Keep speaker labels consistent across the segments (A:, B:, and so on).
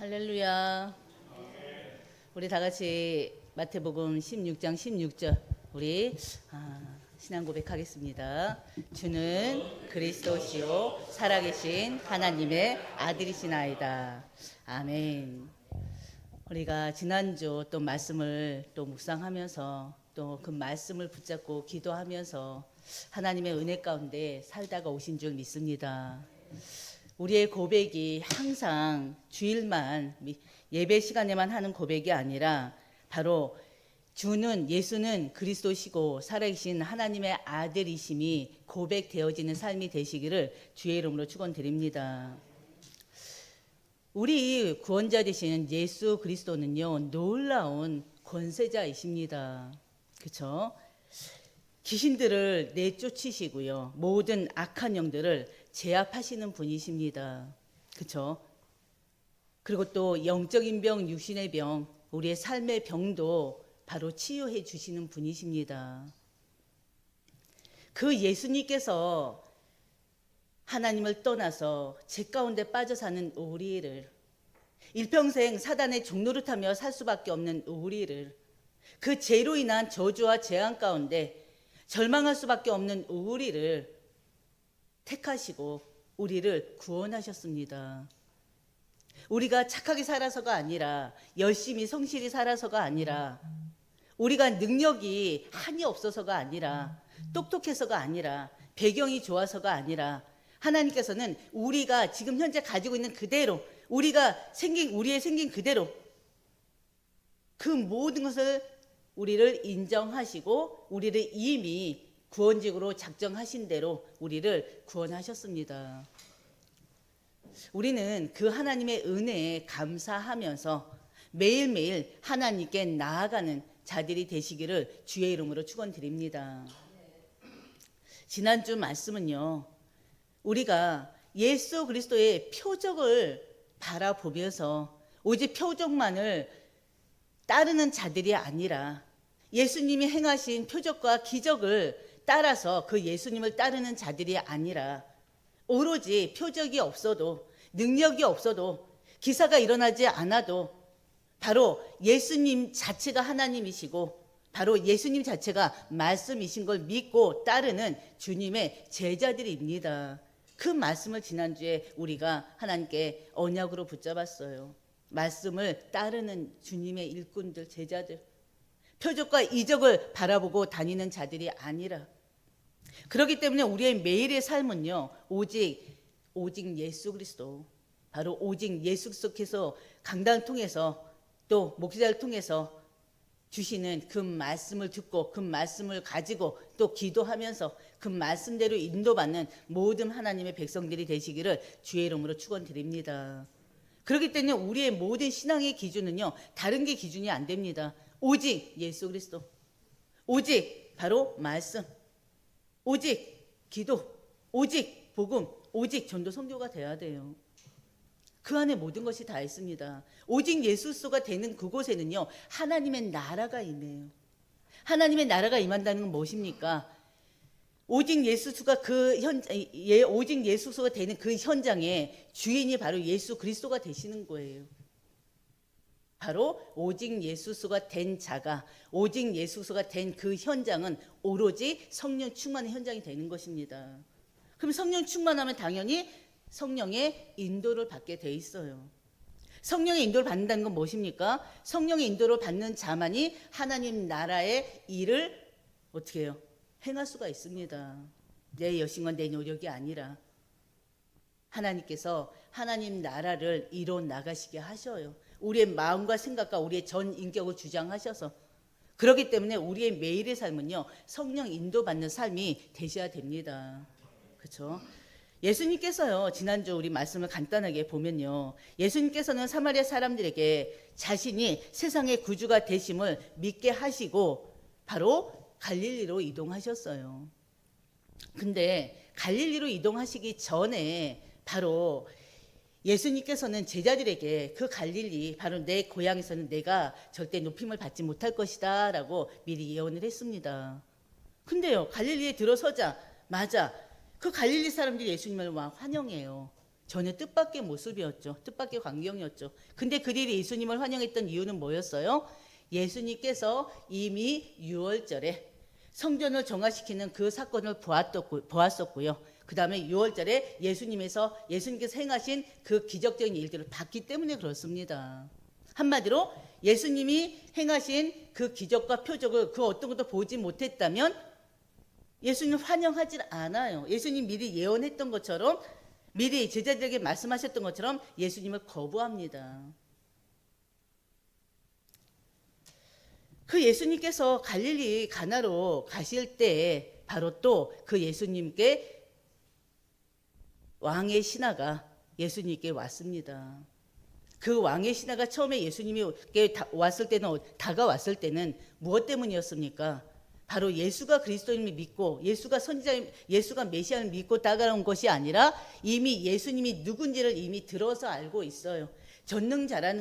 A: 할렐루야. 우리 다 같이 마태복음 16장 16절 우리 신앙 고백하겠습니다. 주는 그리스도시요 살아계신 하나님의 아들이시나이다. 아멘. 우리가 지난주 또 말씀을 또 묵상하면서 또 그 말씀을 붙잡고 기도하면서 하나님의 은혜 가운데 살다가 오신 줄 믿습니다. 우리의 고백이 항상 주일만 예배 시간에만 하는 고백이 아니라 바로 예수는 그리스도시고 살아계신 하나님의 아들이심이 고백되어지는 삶이 되시기를 주의 이름으로 축원드립니다. 우리 구원자 되신 예수 그리스도는요, 놀라운 권세자이십니다. 그렇죠? 귀신들을 내쫓으시고요, 모든 악한 영들을 제압하시는 분이십니다. 그렇죠? 그리고 또 영적인 병, 육신의 병, 우리의 삶의 병도 바로 치유해 주시는 분이십니다. 그 예수님께서 하나님을 떠나서 죄 가운데 빠져 사는 우리를, 일평생 사단의 종노릇하며 살 수밖에 없는 우리를, 그 죄로 인한 저주와 재앙 가운데 절망할 수밖에 없는 우리를 택하시고 우리를 구원하셨습니다. 우리가 착하게 살아서가 아니라, 열심히 성실히 살아서가 아니라, 우리가 능력이 한이 없어서가 아니라, 똑똑해서가 아니라, 배경이 좋아서가 아니라, 하나님께서는 우리가 지금 현재 가지고 있는 그대로, 우리의 생긴 그대로 그 모든 것을 우리를 인정하시고 우리를 이미 구원직으로 작정하신 대로 우리를 구원하셨습니다. 우리는 그 하나님의 은혜에 감사하면서 매일매일 하나님께 나아가는 자들이 되시기를 주의 이름으로 축원드립니다. 지난주 말씀은요, 우리가 예수 그리스도의 표적을 바라보면서 오직 표적만을 따르는 자들이 아니라 예수님이 행하신 표적과 기적을 따라서 그 예수님을 따르는 자들이 아니라 오로지 표적이 없어도, 능력이 없어도, 기사가 일어나지 않아도 바로 예수님 자체가 하나님이시고 바로 예수님 자체가 말씀이신 걸 믿고 따르는 주님의 제자들입니다. 그 말씀을 지난주에 우리가 하나님께 언약으로 붙잡았어요. 말씀을 따르는 주님의 일꾼들, 제자들, 표적과 이적을 바라보고 다니는 자들이 아니라, 그렇기 때문에 우리의 매일의 삶은요, 오직 예수 그리스도, 바로 오직 예수 그리스도께서 강단을 통해서 또 목회자를 통해서 주시는 그 말씀을 듣고 그 말씀을 가지고 또 기도하면서 그 말씀대로 인도받는 모든 하나님의 백성들이 되시기를 주의 이름으로 축원드립니다. 그렇기 때문에 우리의 모든 신앙의 기준은요, 다른 게 기준이 안 됩니다. 오직 예수 그리스도, 오직 바로 말씀, 오직 기도, 오직 복음, 오직 전도 선교가 돼야 돼요. 그 안에 모든 것이 다 있습니다. 오직 예수 그리스도가 되는 그곳에는요, 하나님의 나라가 임해요. 하나님의 나라가 임한다는 건 무엇입니까? 오직 예수 그리스도가 되는 그 현장에 주인이 바로 예수 그리스도가 되시는 거예요. 바로 오직 예수 그리스도가 된 자가, 오직 예수 그리스도가 된 그 현장은 오로지 성령 충만의 현장이 되는 것입니다. 그럼 성령 충만하면 당연히 성령의 인도를 받게 돼 있어요. 성령의 인도를 받는다는 건 무엇입니까? 성령의 인도를 받는 자만이 하나님 나라의 일을 어떻게 해요? 행할 수가 있습니다. 내 여신과 내 노력이 아니라 하나님께서 하나님 나라를 이뤄 나가시게 하셔요. 우리의 마음과 생각과 우리의 전 인격을 주장하셔서. 그렇기 때문에 우리의 매일의 삶은요, 성령 인도받는 삶이 되셔야 됩니다. 그렇죠? 예수님께서요, 지난주 우리 말씀을 간단하게 보면요, 예수님께서는 사마리아 사람들에게 자신이 세상의 구주가 되심을 믿게 하시고 바로 갈릴리로 이동하셨어요. 근데 갈릴리로 이동하시기 전에 바로 예수님께서는 제자들에게 그 갈릴리, 바로 내 고향에서는 내가 절대 높임을 받지 못할 것이다 라고 미리 예언을 했습니다. 근데요, 갈릴리에 들어서자마자 그 갈릴리 사람들이 예수님을 막 환영해요. 전혀 뜻밖의 모습이었죠. 뜻밖의 광경이었죠. 근데 그들이 예수님을 환영했던 이유는 뭐였어요? 예수님께서 이미 6월절에 성전을 정화시키는 그 사건을 보았었고요. 그 다음에 6월절에 예수님께서 행하신 그 기적적인 일들을 봤기 때문에 그렇습니다. 한마디로 예수님이 행하신 그 기적과 표적을 그 어떤 것도 보지 못했다면 예수님 환영하지 않아요. 예수님 미리 예언했던 것처럼, 미리 제자들에게 말씀하셨던 것처럼 예수님을 거부합니다. 그 예수님께서 갈릴리 가나로 가실 때 바로 또 그 예수님께 왕의 신하가 예수님께 왔습니다. 그 왕의 신하가 처음에 예수님께 다가왔을 때는 무엇 때문이었습니까? 바로 예수가 그리스도님을 믿고 예수가 예수가 메시아를 믿고 다가온 것이 아니라 이미 예수님이 누군지를 이미 들어서 알고 있어요. 전능자가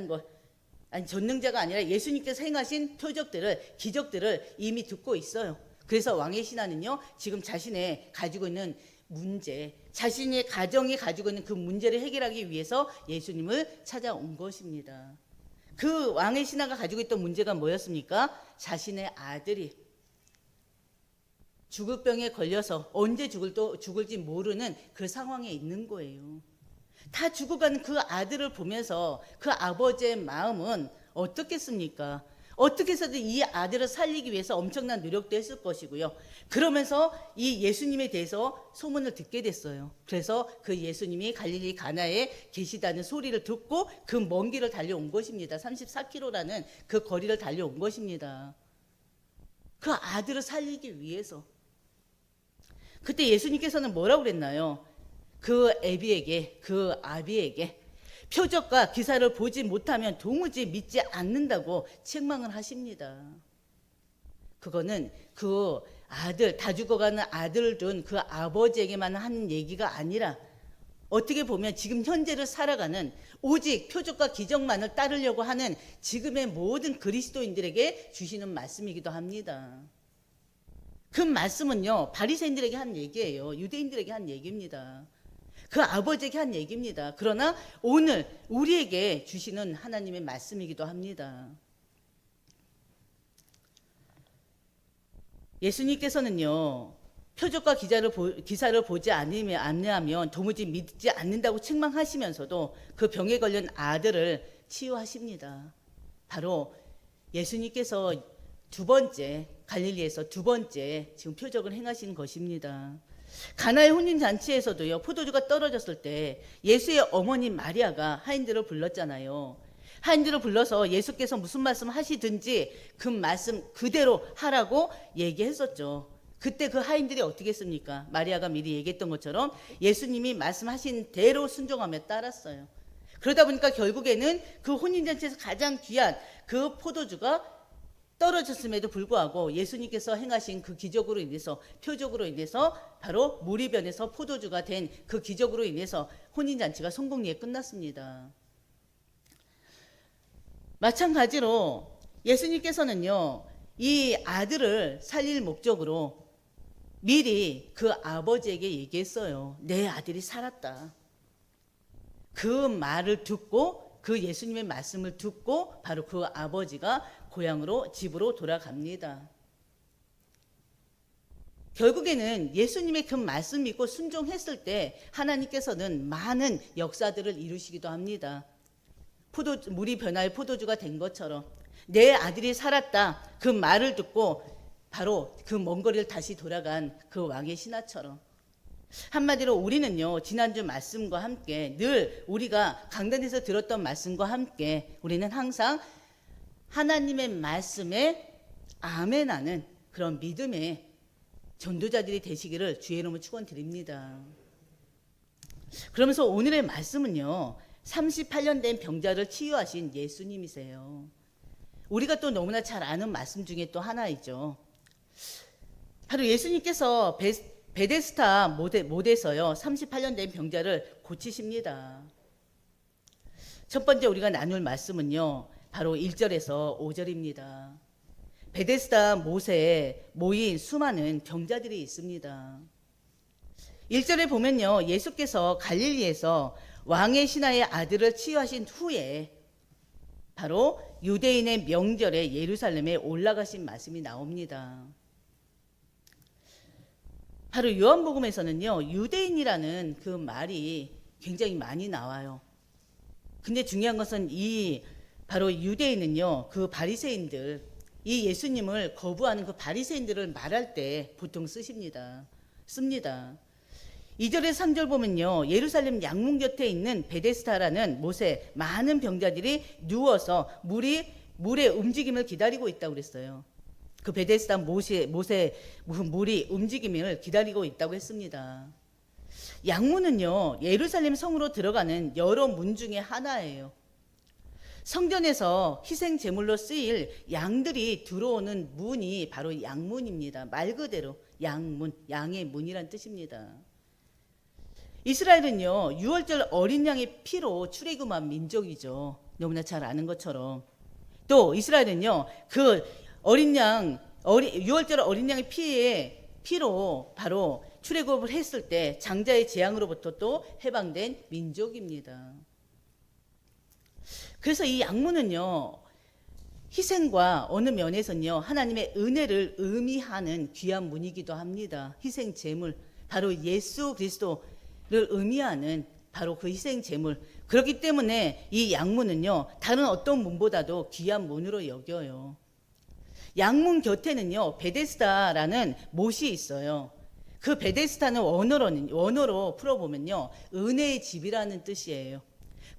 A: 아니라 예수님께서 행하신 기적들을 이미 듣고 있어요. 그래서 왕의 신하는요, 지금 자신의 가지고 있는 문제, 자신의 가정이 가지고 있는 그 문제를 해결하기 위해서 예수님을 찾아온 것입니다. 그 왕의 신하가 가지고 있던 문제가 뭐였습니까? 자신의 아들이 죽을 병에 걸려서 언제 죽을지 모르는 그 상황에 있는 거예요. 다 죽어가는 그 아들을 보면서 그 아버지의 마음은 어떻겠습니까? 어떻게 해서든 이 아들을 살리기 위해서 엄청난 노력도 했을 것이고요. 그러면서 이 예수님에 대해서 소문을 듣게 됐어요. 그래서 그 예수님이 갈릴리 가나에 계시다는 소리를 듣고 그 먼 길을 달려온 것입니다. 34km라는 그 거리를 달려온 것입니다. 그 아들을 살리기 위해서. 그때 예수님께서는 뭐라고 그랬나요? 그 아비에게 표적과 기사를 보지 못하면 도무지 믿지 않는다고 책망을 하십니다. 그거는 그 아들, 다 죽어가는 아들을 둔 그 아버지에게만 하는 얘기가 아니라 어떻게 보면 지금 현재를 살아가는 오직 표적과 기적만을 따르려고 하는 지금의 모든 그리스도인들에게 주시는 말씀이기도 합니다. 그 말씀은요, 바리새인들에게 한 얘기예요. 유대인들에게 한 얘기입니다. 그 아버지에게 한 얘기입니다. 그러나 오늘 우리에게 주시는 하나님의 말씀이기도 합니다. 예수님께서는요, 표적과 기사를 보지 않으면 도무지 믿지 않는다고 책망하시면서도 그 병에 걸린 아들을 치유하십니다. 바로 예수님께서 갈릴리에서 두 번째 지금 표적을 행하신 것입니다. 가나의 혼인잔치에서도요, 포도주가 떨어졌을 때 예수의 어머니 마리아가 하인들을 불렀잖아요. 하인들을 불러서 예수께서 무슨 말씀 하시든지 그 말씀 그대로 하라고 얘기했었죠. 그때 그 하인들이 어떻게 했습니까? 마리아가 미리 얘기했던 것처럼 예수님이 말씀하신 대로 순종하며 따랐어요. 그러다 보니까 결국에는 그 혼인잔치에서 가장 귀한 그 포도주가 떨어졌음에도 불구하고 예수님께서 행하신 그 기적으로 인해서, 표적으로 인해서 바로 물이 변해서 포도주가 된 그 기적으로 인해서 혼인잔치가 성공리에 끝났습니다. 마찬가지로 예수님께서는요, 이 아들을 살릴 목적으로 미리 그 아버지에게 얘기했어요. 내 아들이 살았다. 그 말을 듣고, 그 예수님의 말씀을 듣고 바로 그 아버지가 집으로 돌아갑니다. 결국에는 예수님의 그 말씀 믿고 순종했을 때 하나님께서는 많은 역사들을 이루시기도 합니다. 물이 변화의 포도주가 된 것처럼 내 아들이 살았다, 그 말을 듣고 바로 그 먼 거리를 다시 돌아간 그 왕의 신하처럼, 한마디로 우리는요, 지난주 말씀과 함께 늘 우리가 강단에서 들었던 말씀과 함께 우리는 항상 하나님의 말씀에 아멘하는 그런 믿음의 전도자들이 되시기를 주의 이름으로 축원드립니다. 그러면서 오늘의 말씀은요, 38년 된 병자를 치유하신 예수님이세요. 우리가 또 너무나 잘 아는 말씀 중에 또 하나이죠. 바로 예수님께서 베데스다 못에서요, 38년 된 병자를 고치십니다. 첫 번째 우리가 나눌 말씀은요, 바로 1절에서 5절입니다. 베데스다 못에 모인 수많은 병자들이 있습니다. 1절에 보면요, 예수께서 갈릴리에서 왕의 신하의 아들을 치유하신 후에 바로 유대인의 명절에 예루살렘에 올라가신 말씀이 나옵니다. 바로 요한복음에서는요, 유대인이라는 그 말이 굉장히 많이 나와요. 근데 중요한 것은 바로 유대인은요, 그 바리새인들, 이 예수님을 거부하는 그 바리새인들을 말할 때 보통 씁니다. 2절에 3절 보면요, 예루살렘 양문 곁에 있는 베데스다라는 못에 많은 병자들이 누워서 물의 움직임을 기다리고 있다고 그랬어요. 그 베데스다 못에 물이 움직임을 기다리고 있다고 했습니다. 양문은요, 예루살렘 성으로 들어가는 여러 문 중에 하나예요. 성전에서 희생 제물로 쓰일 양들이 들어오는 문이 바로 양문입니다. 말 그대로 양문, 양의 문이란 뜻입니다. 이스라엘은요, 6월절 어린 양의 피로 출애굽한 민족이죠. 너무나 잘 아는 것처럼. 또 이스라엘은요, 그 6월절 어린 양의 피로 바로 출애굽을 했을 때 장자의 재앙으로부터 또 해방된 민족입니다. 그래서 이 양문은요, 희생과 어느 면에서는요, 하나님의 은혜를 의미하는 귀한 문이기도 합니다. 희생 제물, 바로 예수 그리스도를 의미하는 바로 그 희생 제물. 그렇기 때문에 이 양문은요, 다른 어떤 문보다도 귀한 문으로 여겨요. 양문 곁에는요, 베데스다라는 못이 있어요. 그 베데스다는 원어로 풀어보면요, 은혜의 집이라는 뜻이에요.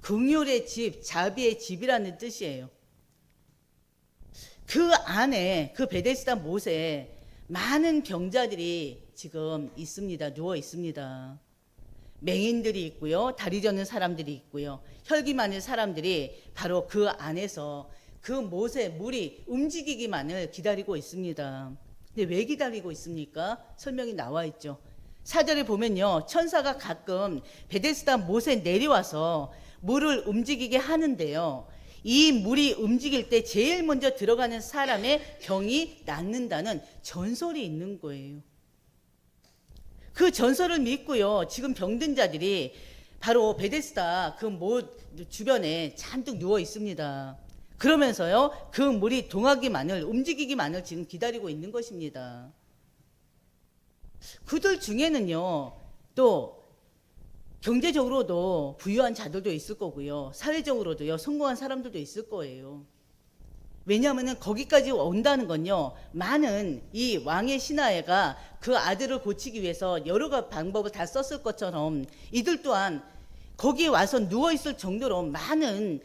A: 긍휼의 집, 자비의 집이라는 뜻이에요. 그 안에, 그 베데스다 못에 많은 병자들이 지금 있습니다. 누워 있습니다. 맹인들이 있고요, 다리 저는 사람들이 있고요, 혈기 많은 사람들이 바로 그 안에서 그 못에 물이 움직이기만을 기다리고 있습니다. 근데 왜 기다리고 있습니까? 설명이 나와 있죠. 4절에 보면요, 천사가 가끔 베데스다 못에 내려와서 물을 움직이게 하는데요, 이 물이 움직일 때 제일 먼저 들어가는 사람의 병이 낫는다는 전설이 있는 거예요. 그 전설을 믿고요, 지금 병든 자들이 바로 베데스다 그 못 주변에 잔뜩 누워 있습니다. 그러면서요, 그 물이 동하기만을, 움직이기만을 지금 기다리고 있는 것입니다. 그들 중에는요, 또 경제적으로도 부유한 자들도 있을 거고요, 사회적으로도요, 성공한 사람들도 있을 거예요. 왜냐하면 거기까지 온다는 건요, 많은 이 왕의 신하가 그 아들을 고치기 위해서 여러 가지 방법을 다 썼을 것처럼 이들 또한 거기에 와서 누워있을 정도로 많은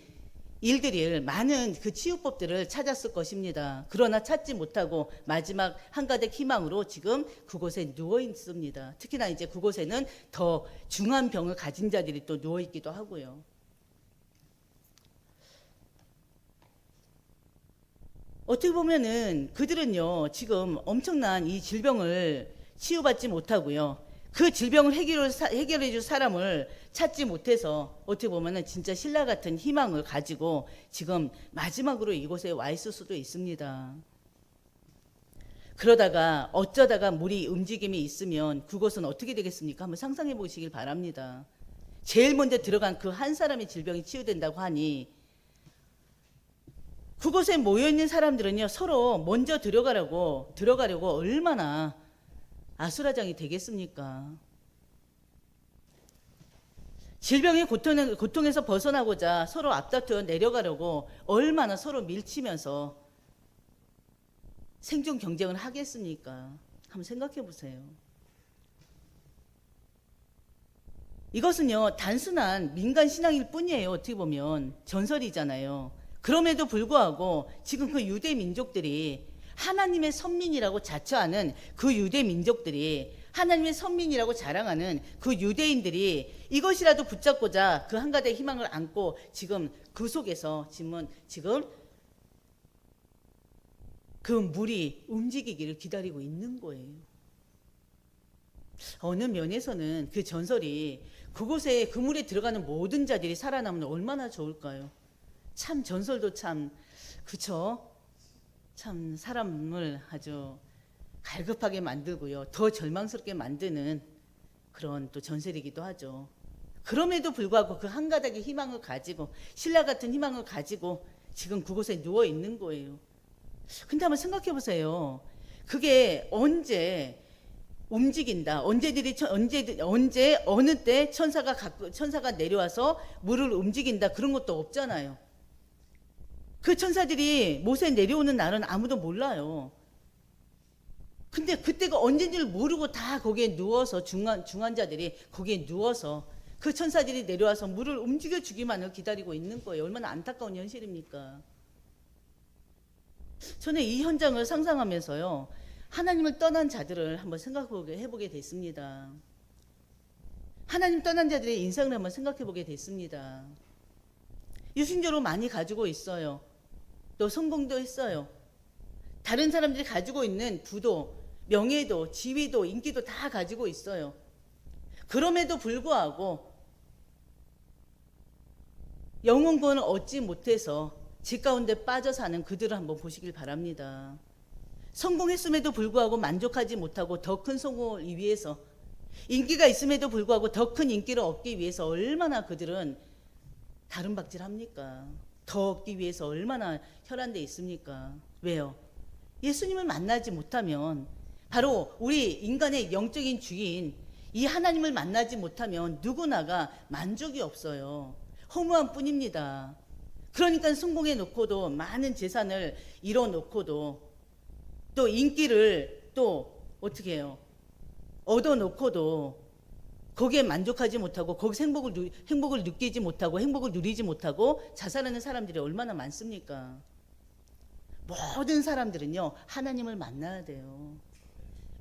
A: 그 치유법들을 찾았을 것입니다. 그러나 찾지 못하고 마지막 한가닥 희망으로 지금 그곳에 누워 있습니다. 특히나 이제 그곳에는 더 중한 병을 가진 자들이 또 누워 있기도 하고요. 어떻게 보면은 그들은요, 지금 엄청난 이 질병을 치유받지 못하고요, 그 질병을 해결해 줄 사람을 찾지 못해서 어떻게 보면은 진짜 신라 같은 희망을 가지고 지금 마지막으로 이곳에 와 있을 수도 있습니다. 그러다가 어쩌다가 물이 움직임이 있으면 그곳은 어떻게 되겠습니까? 한번 상상해 보시길 바랍니다. 제일 먼저 들어간 그 한 사람의 질병이 치유된다고 하니 그곳에 모여있는 사람들은요, 서로 먼저 들어가려고 얼마나 아수라장이 되겠습니까? 질병의 고통에서 벗어나고자 서로 앞다투어 내려가려고 얼마나 서로 밀치면서 생존 경쟁을 하겠습니까? 한번 생각해 보세요. 이것은요, 단순한 민간 신앙일 뿐이에요. 어떻게 보면 전설이잖아요. 그럼에도 불구하고 지금 그 유대 민족들이 하나님의 선민이라고 자처하는 그 유대 민족들이, 하나님의 선민이라고 자랑하는 그 유대인들이 이것이라도 붙잡고자 그 한가닥의 희망을 안고 지금 그 속에서 지금 그 물이 움직이기를 기다리고 있는 거예요. 어느 면에서는 그 전설이 그곳에 그 물에 들어가는 모든 자들이 살아남으면 얼마나 좋을까요? 참 전설도 참, 그쵸? 참 사람을 아주 갈급하게 만들고요, 더 절망스럽게 만드는 그런 또 전설이기도 하죠. 그럼에도 불구하고 그 한 가닥의 희망을 가지고 신라 같은 희망을 가지고 지금 그곳에 누워 있는 거예요. 근데 한번 생각해 보세요. 그게 언제 움직인다. 언제 어느 때 천사가 내려와서 물을 움직인다. 그런 것도 없잖아요. 그 천사들이 모세 내려오는 날은 아무도 몰라요. 근데 그때가 언제인지를 모르고 다 거기에 누워서 중환자들이 거기에 누워서 그 천사들이 내려와서 물을 움직여 주기만을 기다리고 있는 거예요. 얼마나 안타까운 현실입니까? 저는 이 현장을 상상하면서요, 하나님을 떠난 자들을 한번 해보게 됐습니다. 하나님 떠난 자들의 인생을 한번 생각해보게 됐습니다. 유신적으로 많이 가지고 있어요. 또 성공도 했어요. 다른 사람들이 가지고 있는 부도, 명예도, 지위도, 인기도 다 가지고 있어요. 그럼에도 불구하고 영혼권을 얻지 못해서 집 가운데 빠져 사는 그들을 한번 보시길 바랍니다. 성공했음에도 불구하고 만족하지 못하고 더 큰 성공을 위해서, 인기가 있음에도 불구하고 더 큰 인기를 얻기 위해서 얼마나 그들은 다른 박질합니까? 더 얻기 위해서 얼마나 혈안돼 있습니까? 왜요? 예수님을 만나지 못하면, 바로 우리 인간의 영적인 주인 이 하나님을 만나지 못하면 누구나가 만족이 없어요. 허무한 뿐입니다. 그러니까 성공해 놓고도, 많은 재산을 이뤄 놓고도, 또 인기를 또 어떻게 해요? 얻어 놓고도 거기에 만족하지 못하고, 거기서 행복을 느끼지 못하고, 행복을 누리지 못하고 자살하는 사람들이 얼마나 많습니까? 모든 사람들은요, 하나님을 만나야 돼요.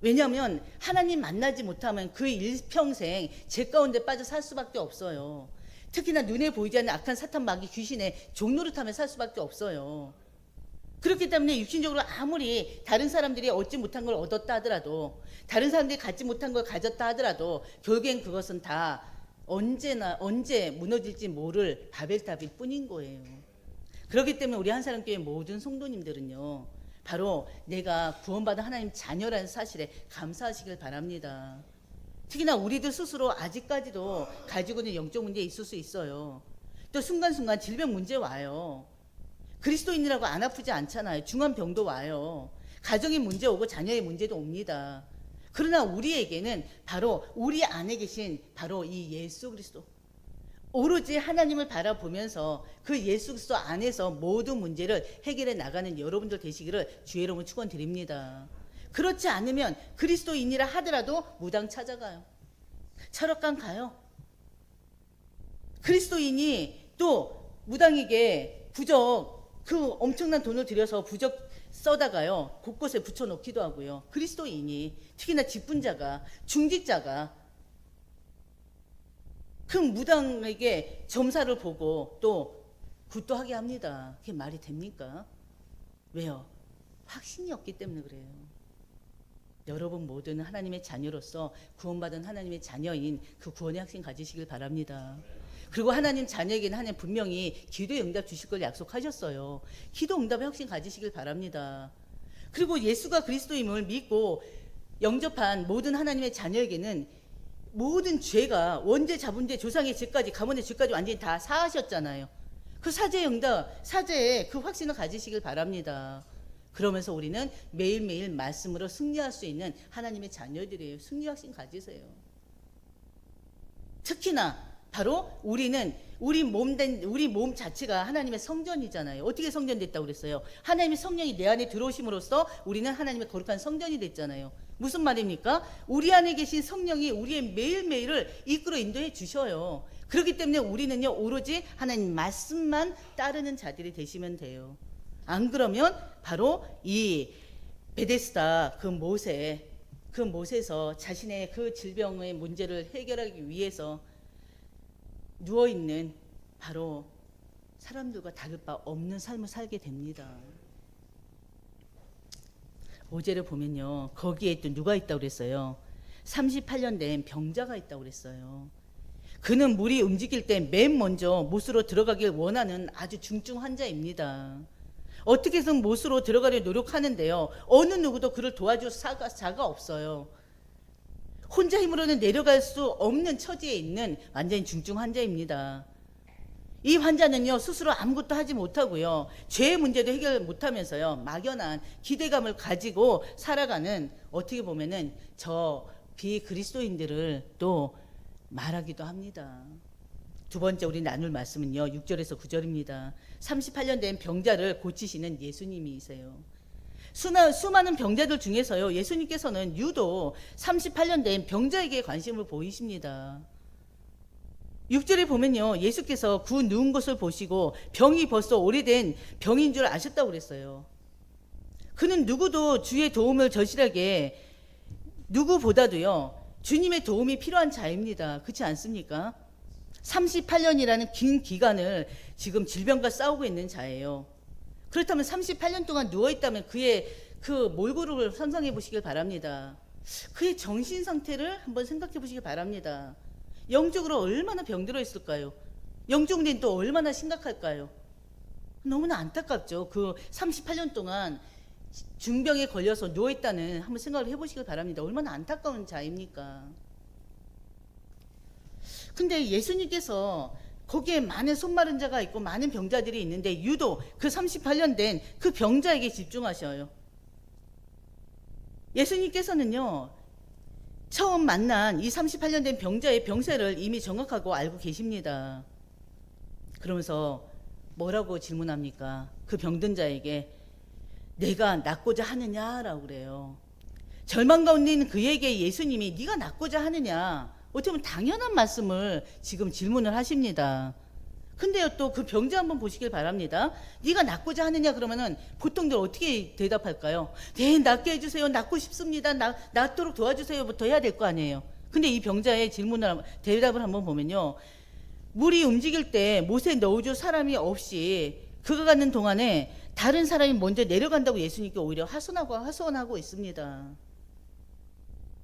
A: 왜냐하면 하나님 만나지 못하면 그 일평생 죄 가운데 빠져 살 수밖에 없어요. 특히나 눈에 보이지 않는 악한 사탄 마귀 귀신의 종노릇하며 살 수밖에 없어요. 그렇기 때문에 육신적으로 아무리 다른 사람들이 얻지 못한 걸 얻었다 하더라도, 다른 사람들이 갖지 못한 걸 가졌다 하더라도 결국엔 그것은 다 언제 무너질지 모를 바벨탑일 뿐인 거예요. 그렇기 때문에 우리 한사람교회 모든 성도님들은요, 바로 내가 구원받은 하나님 자녀라는 사실에 감사하시길 바랍니다. 특히나 우리들 스스로 아직까지도 가지고 있는 영적 문제 있을 수 있어요. 또 순간순간 질병 문제 와요. 그리스도인이라고 안 아프지 않잖아요. 중한 병도 와요. 가정의 문제 오고 자녀의 문제도 옵니다. 그러나 우리에게는 바로 우리 안에 계신 바로 이 예수 그리스도, 오로지 하나님을 바라보면서 그 예수 그리스도 안에서 모든 문제를 해결해 나가는 여러분들 되시기를 주의 이름으로 축원드립니다. 그렇지 않으면 그리스도인이라 하더라도 무당 찾아가요. 철학관 가요. 그리스도인이 또 무당에게 부적, 그 엄청난 돈을 들여서 부적 써다가요, 곳곳에 붙여놓기도 하고요. 그리스도인이, 특히나 직분자가, 중직자가 그 무당에게 점사를 보고 또 굿도 하게 합니다. 그게 말이 됩니까? 왜요? 확신이 없기 때문에 그래요. 여러분 모두는 하나님의 자녀로서 구원받은 하나님의 자녀인 그 구원의 확신 가지시길 바랍니다. 그리고 하나님 자녀에게는 하나님 분명히 기도의 응답 주실 걸 약속하셨어요. 기도 응답의 확신 가지시길 바랍니다. 그리고 예수가 그리스도임을 믿고 영접한 모든 하나님의 자녀에게는 모든 죄가, 원죄, 자분죄, 조상의 죄까지, 가문의 죄까지 완전히 다 사하셨잖아요. 그 사죄의 응답, 사죄의 그 확신을 가지시길 바랍니다. 그러면서 우리는 매일매일 말씀으로 승리할 수 있는 하나님의 자녀들이에요. 승리 확신 가지세요. 특히나 바로 우리는 우리 몸 자체가 하나님의 성전이잖아요. 어떻게 성전됐다고 그랬어요? 하나님의 성령이 내 안에 들어오심으로써 우리는 하나님의 거룩한 성전이 됐잖아요. 무슨 말입니까? 우리 안에 계신 성령이 우리의 매일매일을 이끌어 인도해 주셔요. 그렇기 때문에 우리는요, 오로지 하나님 말씀만 따르는 자들이 되시면 돼요. 안 그러면 바로 이 베데스다 그 못에서 자신의 그 질병의 문제를 해결하기 위해서 누워있는 바로 사람들과 다를 바 없는 삶을 살게 됩니다. 5절을 보면요, 거기에 또 누가 있다고 그랬어요? 38년 된 병자가 있다고 그랬어요. 그는 물이 움직일 때 맨 먼저 못으로 들어가길 원하는 아주 중증 환자입니다. 어떻게 해서 못으로 들어가려 노력하는데요, 어느 누구도 그를 도와줄 자가 없어요. 혼자 힘으로는 내려갈 수 없는 처지에 있는 완전히 중증 환자입니다. 이 환자는요, 스스로 아무것도 하지 못하고요, 죄의 문제도 해결 못하면서요, 막연한 기대감을 가지고 살아가는, 어떻게 보면은 저 비그리스도인들을 또 말하기도 합니다. 두 번째 우리 나눌 말씀은요, 6절에서 9절입니다. 38년 된 병자를 고치시는 예수님이세요. 수많은 병자들 중에서요, 예수님께서는 유독 38년 된 병자에게 관심을 보이십니다. 6절에 보면요, 예수께서 그 누운 것을 보시고 병이 벌써 오래된 병인 줄 아셨다고 그랬어요. 그는 누구도 주의 도움을 절실하게, 누구보다도요, 주님의 도움이 필요한 자입니다. 그렇지 않습니까? 38년이라는 긴 기간을 지금 질병과 싸우고 있는 자예요. 그렇다면 38년 동안 누워있다면 그의 그 몰골을 상상해 보시길 바랍니다. 그의 정신 상태를 한번 생각해 보시길 바랍니다. 영적으로 얼마나 병들어 있을까요? 영적으로는 또 얼마나 심각할까요? 너무나 안타깝죠. 그 38년 동안 중병에 걸려서 누워있다는 한번 생각을 해보시길 바랍니다. 얼마나 안타까운 자입니까? 근데 예수님께서 거기에 많은 손마른 자가 있고 많은 병자들이 있는데 유독 그 38년 된 그 병자에게 집중하셔요. 예수님께서는요, 처음 만난 이 38년 된 병자의 병세를 이미 정확하고 알고 계십니다. 그러면서 뭐라고 질문합니까? 그 병든 자에게 내가 낫고자 하느냐라고 그래요. 절망 가운데 있는 그에게 예수님이 네가 낫고자 하느냐, 어떻게 보면 당연한 말씀을 지금 질문을 하십니다. 근데요, 또 그 병자 한번 보시길 바랍니다. 네가 낫고자 하느냐 그러면은 보통들 어떻게 대답할까요? 네, 낫게 해주세요. 낫고 싶습니다. 낫도록 도와주세요부터 해야 될 거 아니에요. 근데 이 병자의 대답을 한번 보면요, 물이 움직일 때 못에 넣어줄 사람이 없이 그가 가는 동안에 다른 사람이 먼저 내려간다고 예수님께 오히려 하소연하고 있습니다.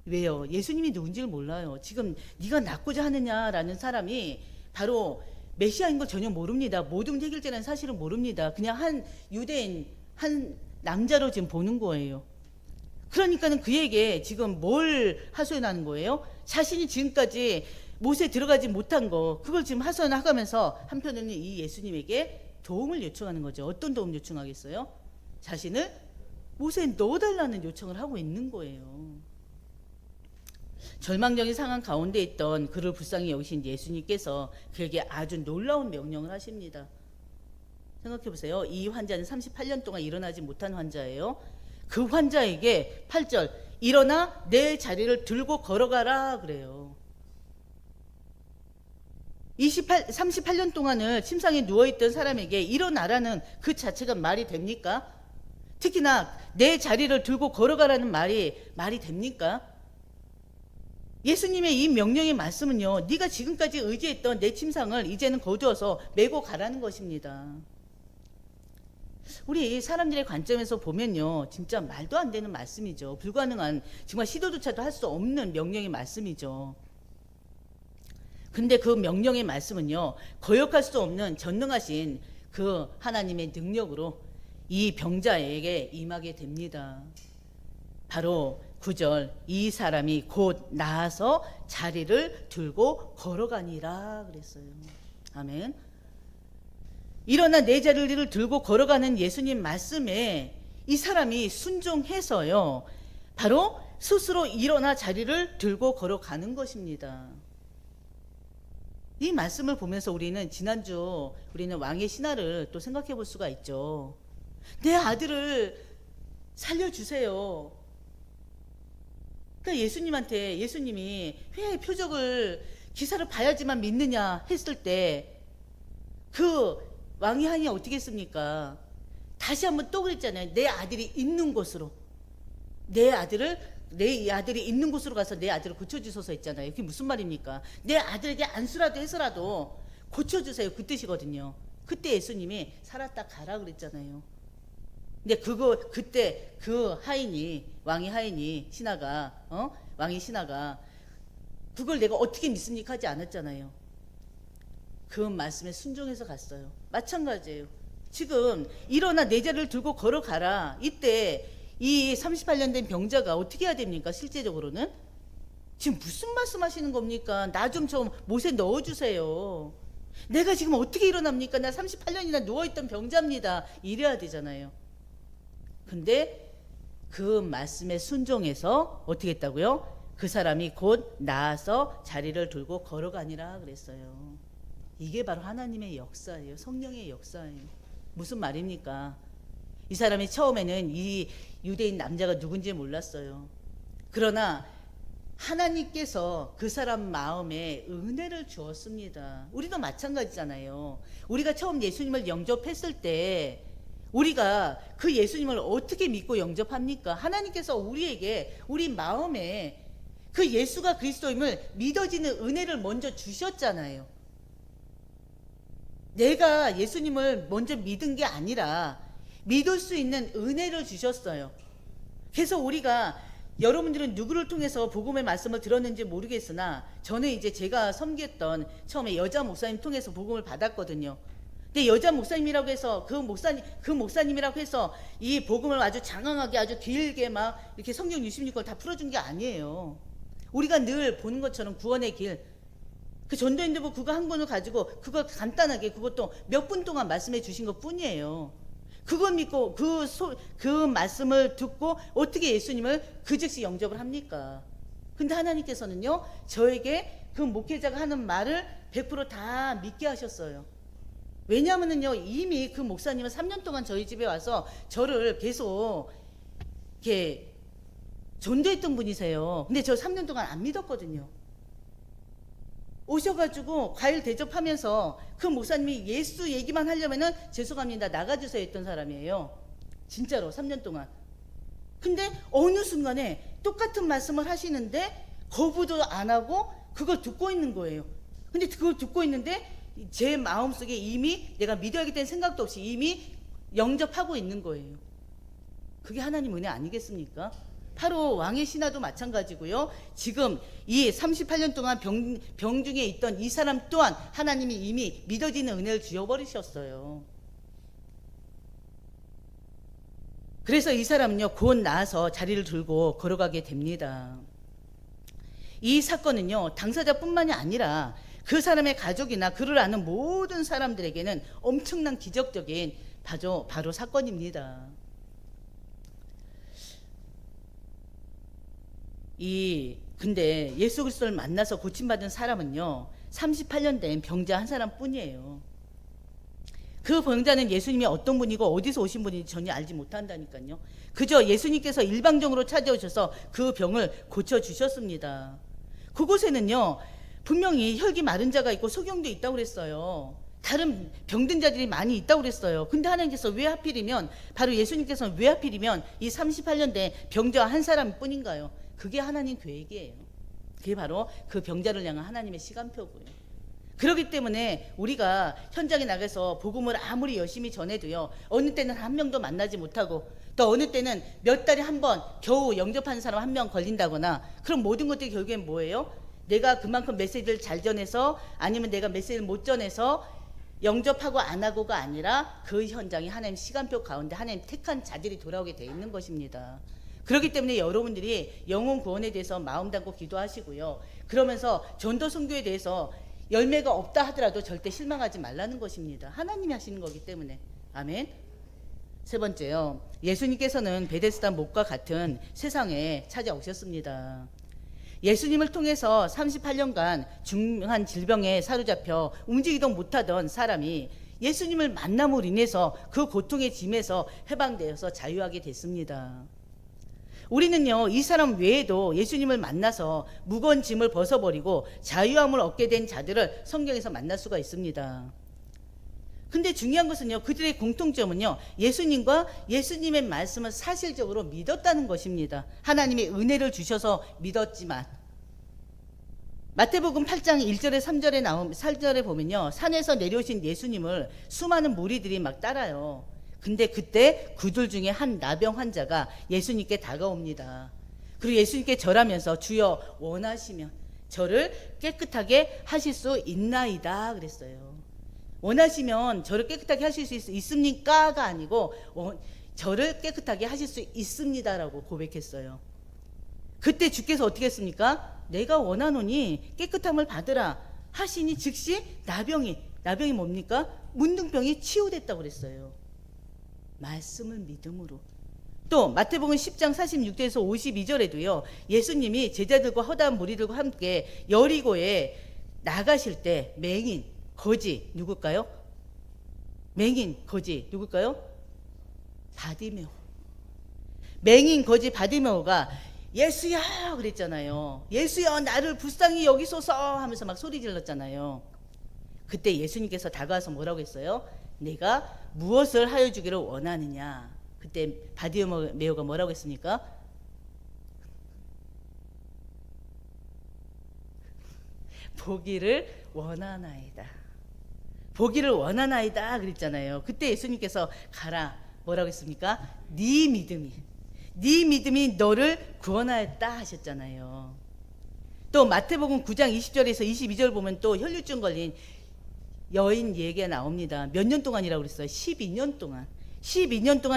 A: 왜요? 예수님이 누군지를 몰라요. 지금 네가 낫고자 하느냐라는 사람이 바로 메시아인 걸 전혀 모릅니다. 모든 해결자라는 사실은 모릅니다. 그냥 한 유대인, 한 남자로 지금 보는 거예요. 그러니까는 그에게 지금 뭘 하소연하는 거예요? 자신이 지금까지 못에 들어가지 못한 거, 그걸 지금 하소연하면서 한편으로는 이 예수님에게 도움을 요청하는 거죠. 어떤 도움 요청하겠어요? 자신을 못에 넣어달라는 요청을 하고 있는 거예요. 절망적인 상황 가운데 있던 그를 불쌍히 여기신 예수님께서 그에게 아주 놀라운 명령을 하십니다. 생각해 보세요. 이 환자는 38년 동안 일어나지 못한 환자예요. 그 환자에게 8절, 일어나 내 자리를 들고 걸어가라 그래요. 38년 동안을 침상에 누워있던 사람에게 일어나라는 그 자체가 말이 됩니까? 특히나 내 자리를 들고 걸어가라는 말이 됩니까? 예수님의 이 명령의 말씀은요, 네가 지금까지 의지했던 내 침상을 이제는 거두어서 메고 가라는 것입니다. 우리 사람들의 관점에서 보면요, 진짜 말도 안 되는 말씀이죠. 불가능한, 정말 시도조차도 할 수 없는 명령의 말씀이죠. 근데 그 명령의 말씀은요, 거역할 수 없는 전능하신 그 하나님의 능력으로 이 병자에게 임하게 됩니다. 바로 9절, 이 사람이 곧 나아서 자리를 들고 걸어가니라 그랬어요. 아멘. 일어나 내 자리를 들고 걸어가는 예수님 말씀에 이 사람이 순종해서요, 바로 스스로 일어나 자리를 들고 걸어가는 것입니다. 이 말씀을 보면서 우리는 지난주 우리는 왕의 신하를 또 생각해 볼 수가 있죠. 내 아들을 살려주세요. 그러니까 예수님이 왜 표적을, 기사를 봐야지만 믿느냐 했을 때 그 왕의 하인이 어떻게 했습니까? 다시 한번 또 그랬잖아요. 내 아들이 있는 곳으로, 내 아들이 있는 곳으로 가서 내 아들을 고쳐주소서 했잖아요. 그게 무슨 말입니까? 내 아들에게 안수라도 해서라도 고쳐주세요, 그 뜻이거든요. 그때 예수님이 살았다 가라 그랬잖아요. 근데 그때 그 하인이, 왕의 하인이, 왕의 신하가 그걸 내가 어떻게 믿습니까 하지 않았잖아요. 그 말씀에 순종해서 갔어요. 마찬가지예요. 지금 일어나 내 자리를 들고 걸어가라. 이때 이 38년 된 병자가 어떻게 해야 됩니까? 실제적으로는 지금 무슨 말씀하시는 겁니까? 나 좀 저 못에 넣어주세요. 내가 지금 어떻게 일어납니까? 나 38년이나 누워있던 병자입니다. 이래야 되잖아요. 근데 그 말씀에 순종해서 어떻게 했다고요? 그 사람이 곧 나아서 자리를 들고 걸어가니라 그랬어요. 이게 바로 하나님의 역사예요. 성령의 역사예요. 무슨 말입니까? 이 사람이 처음에는 이 유대인 남자가 누군지 몰랐어요. 그러나 하나님께서 그 사람 마음에 은혜를 주었습니다. 우리도 마찬가지잖아요. 우리가 처음 예수님을 영접했을 때 우리가 그 예수님을 어떻게 믿고 영접합니까? 하나님께서 우리에게 우리 마음에 그 예수가 그리스도임을 믿어지는 은혜를 먼저 주셨잖아요. 내가 예수님을 먼저 믿은 게 아니라 믿을 수 있는 은혜를 주셨어요. 그래서 우리가 여러분들은 누구를 통해서 복음의 말씀을 들었는지 모르겠으나 저는 이제 제가 섬겼던 처음에 여자 목사님 통해서 복음을 받았거든요. 근데 여자 목사님이라고 해서 그 목사님이라고 해서 이 복음을 아주 장황하게 아주 길게 막 이렇게 성경 66권 다 풀어준 게 아니에요. 우리가 늘 보는 것처럼 구원의 길, 그 전도인들보 그거 한 권을 가지고 그거 간단하게 그것도 몇 분 동안 말씀해 주신 것 뿐이에요. 그걸 믿고 그 말씀을 듣고 어떻게 예수님을 그 즉시 영접을 합니까? 근데 하나님께서는요, 저에게 그 목회자가 하는 말을 100% 다 믿게 하셨어요. 왜냐하면요, 이미 그 목사님은 3년 동안 저희 집에 와서 저를 계속 이렇게 전도했던 분이세요. 근데 저 3년 동안 안 믿었거든요. 오셔가지고 과일 대접하면서 그 목사님이 예수 얘기만 하려면은 죄송합니다, 나가주세요 했던 사람이에요. 진짜로 3년 동안. 근데 어느 순간에 똑같은 말씀을 하시는데 거부도 안 하고 그걸 듣고 있는 거예요. 근데 그걸 듣고 있는데 제 마음속에 이미 내가 믿어야겠다는 생각도 없이 이미 영접하고 있는 거예요. 그게 하나님 은혜 아니겠습니까? 바로 왕의 신하도 마찬가지고요. 지금 이 38년 동안 병중에 있던 이 사람 또한 하나님이 이미 믿어지는 은혜를 주어버리셨어요. 그래서 이 사람은요, 곧 나아서 자리를 들고 걸어가게 됩니다. 이 사건은요, 당사자뿐만이 아니라 그 사람의 가족이나 그를 아는 모든 사람들에게는 엄청난 기적적인 바로 사건입니다. 근데 예수 그리스도를 만나서 고침받은 사람은요, 38년 된 병자 한 사람뿐이에요. 그 병자는 예수님이 어떤 분이고 어디서 오신 분인지 전혀 알지 못한다니까요. 그저 예수님께서 일방적으로 찾아오셔서 그 병을 고쳐주셨습니다. 그곳에는요, 분명히 혈기 마른 자가 있고 소경도 있다고 그랬어요. 다른 병든 자들이 많이 있다고 그랬어요. 근데 하나님께서 왜 하필이면, 바로 예수님께서는 왜 하필이면 이 38년 된 병자 한 사람뿐인가요? 그게 하나님 계획이에요. 그게 바로 그 병자를 향한 하나님의 시간표고요. 그렇기 때문에 우리가 현장에 나가서 복음을 아무리 열심히 전해도요, 어느 때는 한 명도 만나지 못하고 또 어느 때는 몇 달에 한 번 겨우 영접하는 사람 한 명 걸린다거나, 그럼 모든 것들이 결국엔 뭐예요? 내가 그만큼 메시지를 잘 전해서, 아니면 내가 메시지를 못 전해서 영접하고 안 하고가 아니라 그 현장이 하나님 시간표 가운데 하나님 택한 자들이 돌아오게 돼 있는 것입니다. 그렇기 때문에 여러분들이 영혼 구원에 대해서 마음 담고 기도하시고요. 그러면서 전도 선교에 대해서 열매가 없다 하더라도 절대 실망하지 말라는 것입니다. 하나님이 하시는 거기 때문에. 아멘. 세 번째요, 예수님께서는 베데스다 못과 같은 세상에 찾아오셨습니다. 예수님을 통해서 38년간 중한 질병에 사로잡혀 움직이도 못하던 사람이 예수님을 만남으로 인해서 그 고통의 짐에서 해방되어서 자유하게 됐습니다. 우리는요, 이 사람 외에도 예수님을 만나서 무거운 짐을 벗어버리고 자유함을 얻게 된 자들을 성경에서 만날 수가 있습니다. 근데 중요한 것은요, 그들의 공통점은요, 예수님과 예수님의 말씀을 사실적으로 믿었다는 것입니다. 하나님의 은혜를 주셔서 믿었지만, 마태복음 8장 1절에 3절에 보면요, 산에서 내려오신 예수님을 수많은 무리들이 막 따라요. 근데 그때 그들 중에 한 나병 환자가 예수님께 다가옵니다. 그리고 예수님께 절하면서 주여 원하시면 저를 깨끗하게 하실 수 있나이다 그랬어요. 원하시면 저를 깨끗하게 하실 수 있습니까가 아니고 저를 깨끗하게 하실 수 있습니다라고 고백했어요. 그때 주께서 어떻게 했습니까? 내가 원하노니 깨끗함을 받으라 하시니 즉시 나병이 뭡니까? 문둥병이 치유됐다고 그랬어요. 말씀을 믿음으로. 또 마태복음 10장 46절에서 52절에도요. 예수님이 제자들과 허다한 무리들과 함께 여리고에 나가실 때 맹인, 거지 누굴까요? 맹인, 거지 누굴까요? 바디메오. 맹인, 거지 바디메오가 예수야 그랬잖아요. 예수야 나를 불쌍히 여기소서 하면서 막 소리 질렀잖아요. 그때 예수님께서 다가와서 뭐라고 했어요? 내가 무엇을 하여 주기를 원하느냐. 그때 바디메오가 뭐라고 했습니까? 보기를 원하나이다. 보기를 원하나이다 그랬잖아요. 그때 예수님께서 가라 뭐라고 했습니까? 네 믿음이 너를 구원하였다 하셨잖아요. 또 마태복음 9장 20절에서 22절 보면 또 혈류증 걸린 여인 얘기가 나옵니다. 몇 년 동안이라고 그랬어요? 12년 동안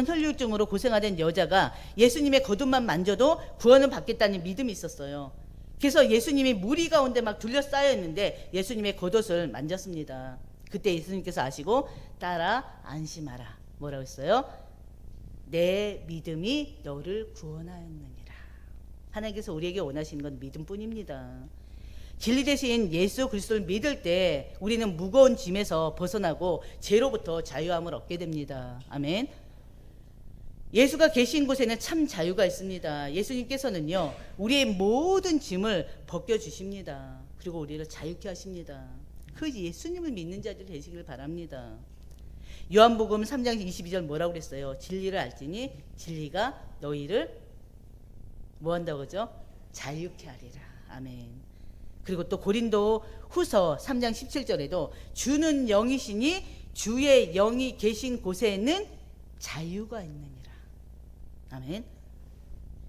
A: 혈류증으로 고생하던 여자가 예수님의 겉옷만 만져도 구원을 받겠다는 믿음이 있었어요. 그래서 예수님이 무리 가운데 막 둘러싸여 있는데 예수님의 겉옷을 만졌습니다. 그때 예수님께서 아시고 따라 안심하라. 뭐라고 했어요? 내 믿음이 너를 구원하였느니라. 하나님께서 우리에게 원하시는 건 믿음뿐입니다. 진리 대신 예수 그리스도를 믿을 때 우리는 무거운 짐에서 벗어나고 죄로부터 자유함을 얻게 됩니다. 아멘. 예수가 계신 곳에는 참 자유가 있습니다. 예수님께서는요 우리의 모든 짐을 벗겨주십니다. 그리고 우리를 자유케 하십니다. 그 예수님을 믿는 자들 되시길 바랍니다. 요한복음 3장 22절 뭐라고 그랬어요? 진리를 알지니 진리가 너희를 뭐 한다고 그러죠? 자유케 하리라. 아멘. 그리고 또 고린도 후서 3장 17절에도 주는 영이시니 주의 영이 계신 곳에는 자유가 있느니라. 아멘.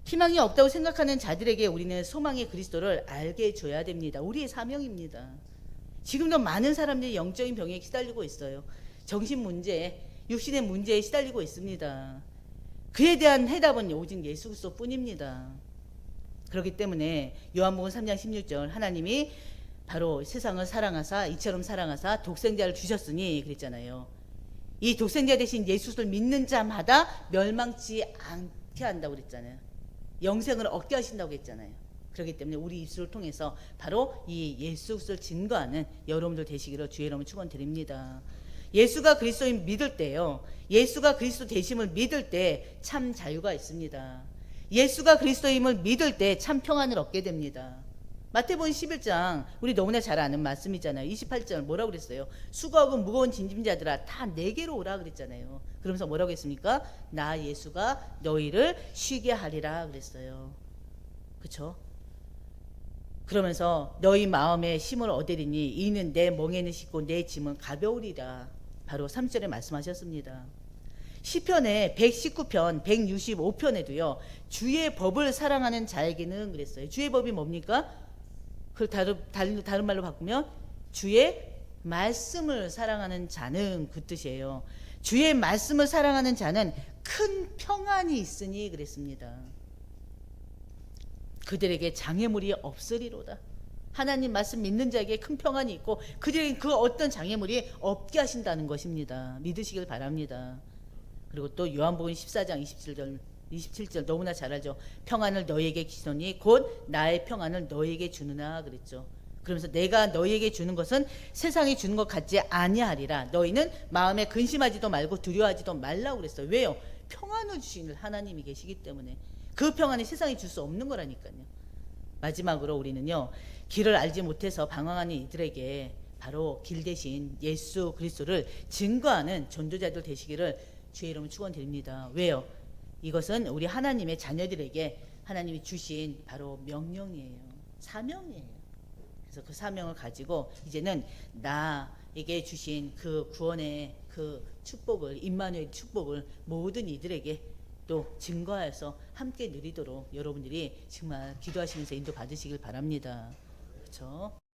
A: 희망이 없다고 생각하는 자들에게 우리는 소망의 그리스도를 알게 해줘야 됩니다. 우리의 사명입니다. 지금도 많은 사람들이 영적인 병에 시달리고 있어요. 정신 문제, 육신의 문제에 시달리고 있습니다. 그에 대한 해답은 오직 예수 그리스도 뿐입니다. 그렇기 때문에 요한복음 3장 16절 하나님이 바로 세상을 사랑하사 이처럼 사랑하사 독생자를 주셨으니 그랬잖아요. 이 독생자 대신 예수를 믿는 자마다 멸망치 않게 한다고 그랬잖아요. 영생을 얻게 하신다고 했잖아요. 그렇기 때문에 우리 입술을 통해서 바로 이 예수 그리스도를 증거하는 여러분들 되시기를 주의 이름으로 축원드립니다. 예수가 그리스도인 믿을 때요. 예수가 그리스도 되심을 믿을 때 참 자유가 있습니다. 예수가 그리스도임을 믿을 때 참 평안을 얻게 됩니다. 마태복음 11장 우리 너무나 잘 아는 말씀이잖아요. 28절 뭐라고 그랬어요? 수고하고 무거운 짐진자들아 다 내게로 오라 그랬잖아요. 그러면서 뭐라고 했습니까? 나 예수가 너희를 쉬게 하리라 그랬어요. 그렇죠? 그러면서 너희 마음에 힘을 얻으리니 이는 내 멍에는 쉽고 내 짐은 가벼우리라. 바로 3절에 말씀하셨습니다. 시편의 119편 165편에도요 주의 법을 사랑하는 자에게는 그랬어요. 주의 법이 뭡니까? 그걸 다른 말로 바꾸면 주의 말씀을 사랑하는 자는 그 뜻이에요. 주의 말씀을 사랑하는 자는 큰 평안이 있으니 그랬습니다. 그들에게 장애물이 없으리로다. 하나님 말씀 믿는 자에게 큰 평안이 있고 그들에게 그 어떤 장애물이 없게 하신다는 것입니다. 믿으시길 바랍니다. 그리고 또 요한복음 14장 27절 너무나 잘 알죠. 평안을 너희에게 주노니 곧 나의 평안을 너희에게 주느나 그랬죠. 그러면서 내가 너희에게 주는 것은 세상이 주는 것 같지 아니하리라. 너희는 마음에 근심하지도 말고 두려워하지도 말라고 그랬어요. 왜요? 평안을 주시는 하나님이 계시기 때문에. 그 평안이 세상이 줄 수 없는 거라니까요. 마지막으로 우리는요 길을 알지 못해서 방황하는 이들에게 바로 길 대신 예수 그리스도를 증거하는 전도자들 되시기를 주의 이름으로 축원드립니다. 왜요? 이것은 우리 하나님의 자녀들에게 하나님이 주신 바로 명령이에요. 사명이에요. 그래서 그 사명을 가지고 이제는 나에게 주신 그 구원의 그 축복을 임마누엘 축복을 모든 이들에게 또 증거해서 함께 누리도록 여러분들이 정말 기도하시면서 인도 받으시길 바랍니다. 그렇죠?